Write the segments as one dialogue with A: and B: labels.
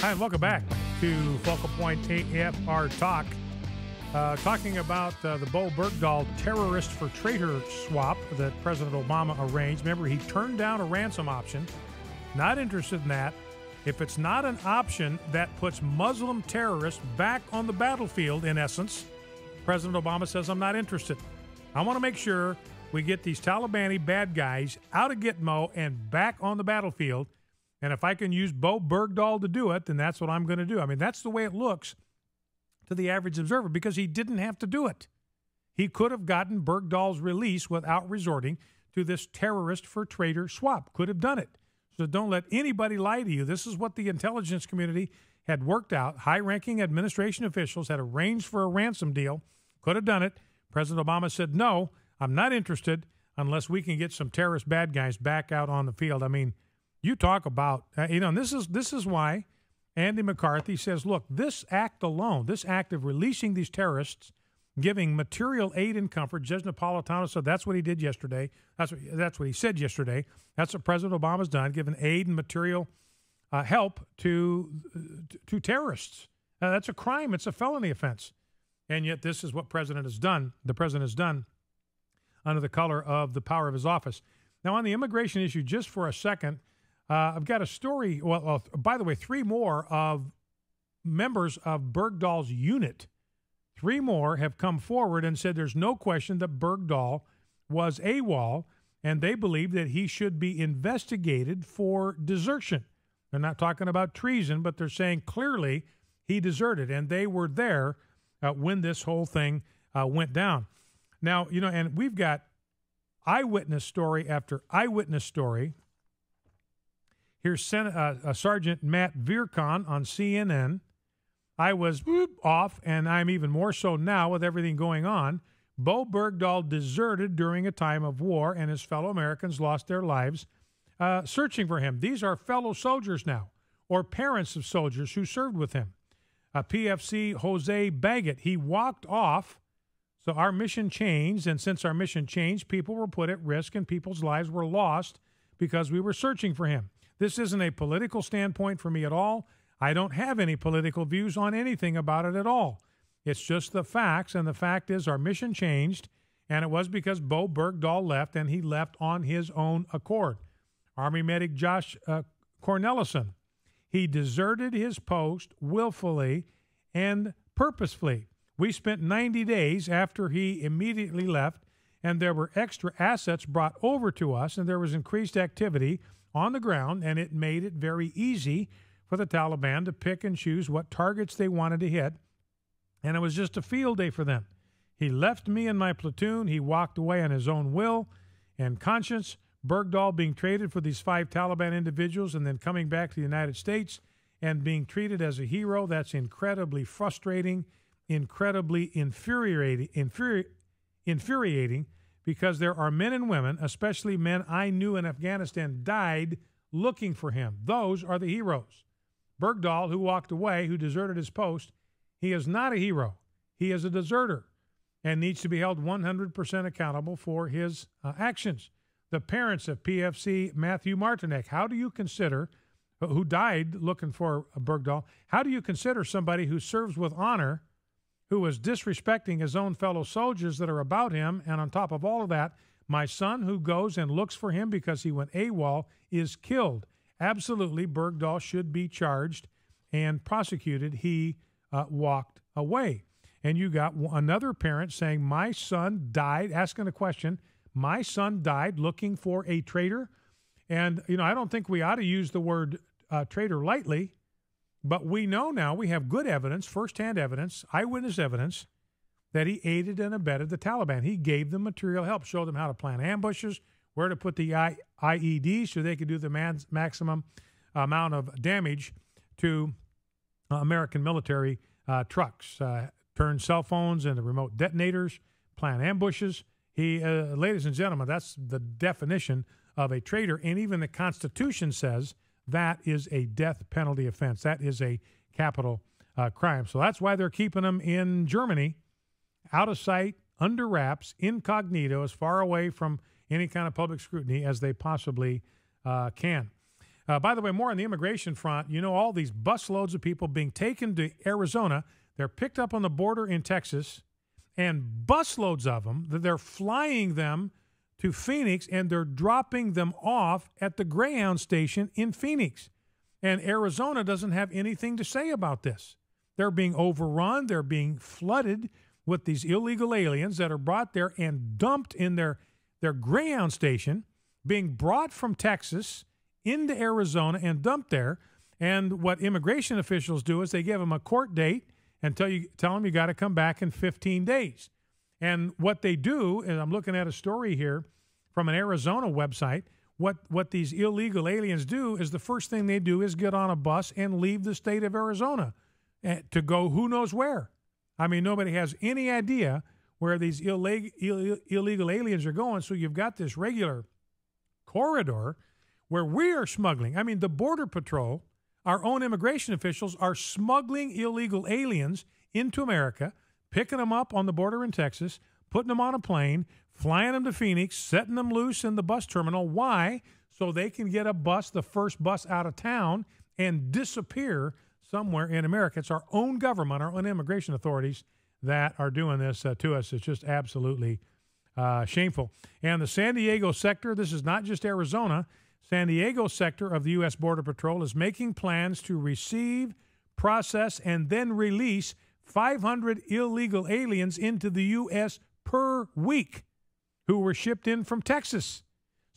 A: Hi, and welcome back to Focal Point AFR Talk. Talking about the Bo Bergdahl terrorist-for-traitor swap that President Obama arranged. Remember, he turned down a ransom option. Not interested in that. If it's not an option that puts Muslim terrorists back on the battlefield, in essence, President Obama says, I'm not interested. I want to make sure we get these Taliban bad guys out of Gitmo and back on the battlefield. And if I can use Bo Bergdahl to do it, then that's what I'm going to do. I mean, that's the way it looks to the average observer because he didn't have to do it. He could have gotten Bergdahl's release without resorting to this terrorist-for-traitor swap. Could have done it. So don't let anybody lie to you. This is what the intelligence community had worked out. High-ranking administration officials had arranged for a ransom deal. Could have done it. President Obama said, no, I'm not interested unless we can get some terrorist bad guys back out on the field. I mean, you talk about, and this is why Andy McCarthy says, look, this act alone, this act of releasing these terrorists, giving material aid and comfort, Judge Napolitano said that's what he did yesterday. That's what he said yesterday. That's what President Obama's done, given aid and material help to terrorists. That's a crime. It's a felony offense. And yet this is what the president has done under the color of the power of his office. Now, on the immigration issue, just for a second, I've got a story. Well, by the way, 3 more of members of Bergdahl's unit, 3 more have come forward and said there's no question that Bergdahl was AWOL, and they believe that he should be investigated for desertion. They're not talking about treason, but they're saying clearly he deserted, and they were there when this whole thing went down. Now, and we've got eyewitness story after eyewitness story. Here's Sergeant Matt Vierkon on CNN. I was off, and I'm even more so now with everything going on. Bo Bergdahl deserted during a time of war, and his fellow Americans lost their lives searching for him. These are fellow soldiers now, or parents of soldiers who served with him. PFC Jose Baggett, he walked off. So our mission changed, and since our mission changed, people were put at risk and people's lives were lost because we were searching for him. This isn't a political standpoint for me at all. I don't have any political views on anything about it at all. It's just the facts, and the fact is our mission changed, and it was because Bo Bergdahl left, and he left on his own accord. Army medic Josh Cornelison, he deserted his post willfully and purposefully. We spent 90 days after he immediately left, and there were extra assets brought over to us, and there was increased activity on the ground, and it made it very easy for the Taliban to pick and choose what targets they wanted to hit, and it was just a field day for them. He left me and my platoon. He walked away on his own will and conscience. Bergdahl being traded for these 5 Taliban individuals and then coming back to the United States and being treated as a hero, that's incredibly frustrating, incredibly infuriating, because there are men and women, especially men I knew in Afghanistan, died looking for him. Those are the heroes. Bergdahl, who walked away, who deserted his post, he is not a hero. He is a deserter and needs to be held 100% accountable for his actions. The parents of PFC Matthew Martinek, how do you consider, who died looking for Bergdahl, how do you consider somebody who serves with honor, who was disrespecting his own fellow soldiers that are about him, and on top of all of that, my son who goes and looks for him because he went AWOL is killed? Absolutely, Bergdahl should be charged and prosecuted. He walked away. And you got another parent saying, my son died, asking a question, my son died looking for a traitor. And, I don't think we ought to use the word traitor lightly. But we know now, we have good evidence, firsthand evidence, eyewitness evidence, that he aided and abetted the Taliban. He gave them material help, showed them how to plan ambushes, where to put the IEDs so they could do the maximum amount of damage to American military trucks, turn cell phones into remote detonators, plan ambushes. Ladies and gentlemen, that's the definition of a traitor, and even the Constitution says that is a death penalty offense. That is a capital crime. So that's why they're keeping them in Germany, out of sight, under wraps, incognito, as far away from any kind of public scrutiny as they possibly can. By the way, more on the immigration front. You know, all these busloads of people being taken to Arizona. They're picked up on the border in Texas, and busloads of them, they're flying them to Phoenix, and they're dropping them off at the Greyhound station in Phoenix. And Arizona doesn't have anything to say about this. They're being overrun. They're being flooded with these illegal aliens that are brought there and dumped in their Greyhound station, being brought from Texas into Arizona and dumped there. And what immigration officials do is they give them a court date and tell them you got to come back in 15 days. And what they do, and I'm looking at a story here from an Arizona website, what these illegal aliens do is the first thing they do is get on a bus and leave the state of Arizona to go who knows where. I mean, nobody has any idea where these illegal aliens are going. So you've got this regular corridor where we are smuggling. I mean, the Border Patrol, our own immigration officials, are smuggling illegal aliens into America, picking them up on the border in Texas, putting them on a plane, flying them to Phoenix, setting them loose in the bus terminal. Why? So they can get a bus, the first bus out of town, and disappear somewhere in America. It's our own government, our own immigration authorities that are doing this to us. It's just absolutely shameful. And the San Diego sector, this is not just Arizona, San Diego sector of the U.S. Border Patrol is making plans to receive, process, and then release 500 illegal aliens into the U.S. per week who were shipped in from Texas.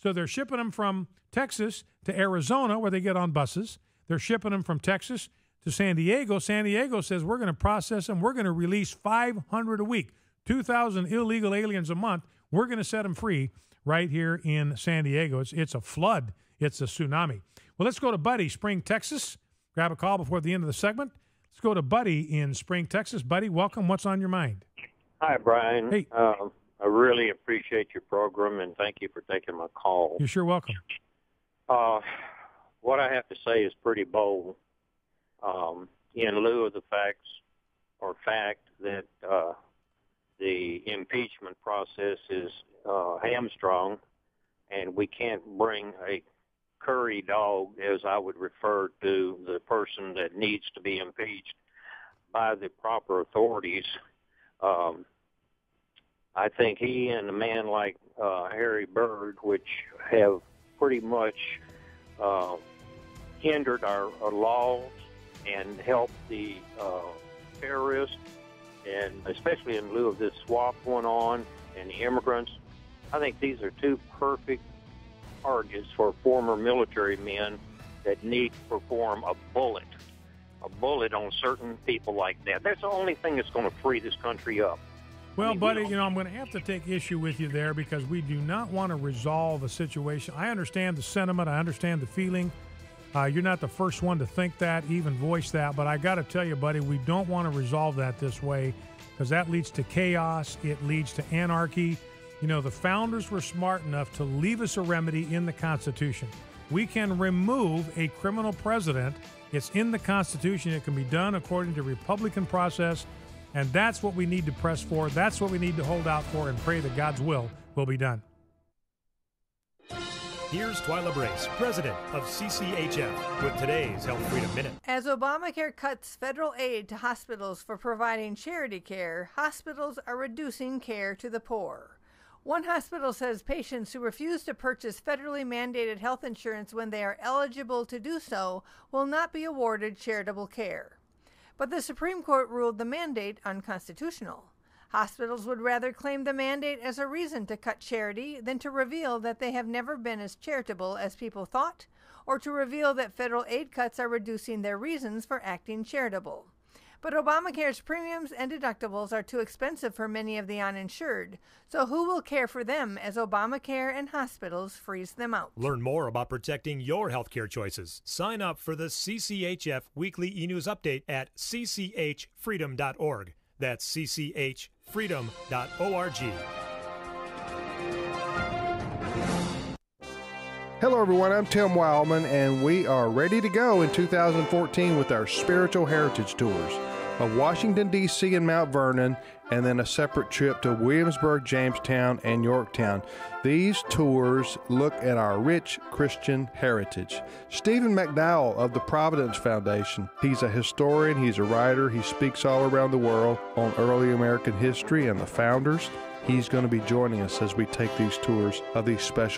A: So they're shipping them from Texas to Arizona where they get on buses. They're shipping them from Texas to San Diego. San Diego says we're going to process them. We're going to release 500 a week, 2,000 illegal aliens a month. We're going to set them free right here in San Diego. It's a flood. It's a tsunami. Well, let's go to Buddy, Spring, Texas. Grab a call before the end of the segment. Let's go to Buddy in Spring, Texas. Buddy, welcome. What's on your mind?
B: Hi, Brian.
A: Hey.
B: I really appreciate your program, and thank you for taking my call.
A: You're sure welcome.
B: What I have to say is pretty bold. In lieu of the fact that the impeachment process is hamstrung, and we can't bring a curry dog, as I would refer to the person that needs to be impeached by the proper authorities. I think he and a man like Harry Berg, which have pretty much hindered our laws and helped the terrorists, and especially in lieu of this swap going on and the immigrants, I think these are two perfect targets for former military men that need to perform a bullet on certain people like that. That's the only thing that's going to free this country up.
A: Well, buddy, I'm going to have to take issue with you there because we do not want to resolve a situation. I understand the sentiment. I understand the feeling. You're not the first one to think that, even voice that. But I got to tell you, buddy, we don't want to resolve that this way because that leads to chaos. It leads to anarchy. The founders were smart enough to leave us a remedy in the Constitution. We can remove a criminal president. It's in the Constitution. It can be done according to Republican process. And that's what we need to press for. That's what we need to hold out for and pray that God's will be done.
C: Here's Twyla Brace, president of CCHF, with today's Health Freedom Minute.
D: As Obamacare cuts federal aid to hospitals for providing charity care, hospitals are reducing care to the poor. One hospital says patients who refuse to purchase federally mandated health insurance when they are eligible to do so will not be awarded charitable care. But the Supreme Court ruled the mandate unconstitutional. Hospitals would rather claim the mandate as a reason to cut charity than to reveal that they have never been as charitable as people thought, or to reveal that federal aid cuts are reducing their reasons for acting charitable. But Obamacare's premiums and deductibles are too expensive for many of the uninsured, so who will care for them as Obamacare and hospitals freeze them out?
C: Learn more about protecting your healthcare choices. Sign up for the CCHF Weekly E-News Update at cchfreedom.org. That's cchfreedom.org.
E: Hello, everyone. I'm Tim Wildman, and we are ready to go in 2014 with our Spiritual Heritage Tours. of Washington, D.C. and Mount Vernon, and then a separate trip to Williamsburg, Jamestown, and Yorktown. These tours look at our rich Christian heritage. Stephen Bergdahl of the Providence Foundation, he's a historian, he's a writer, he speaks all around the world on early American history and the founders. He's going to be joining us as we take these tours of these special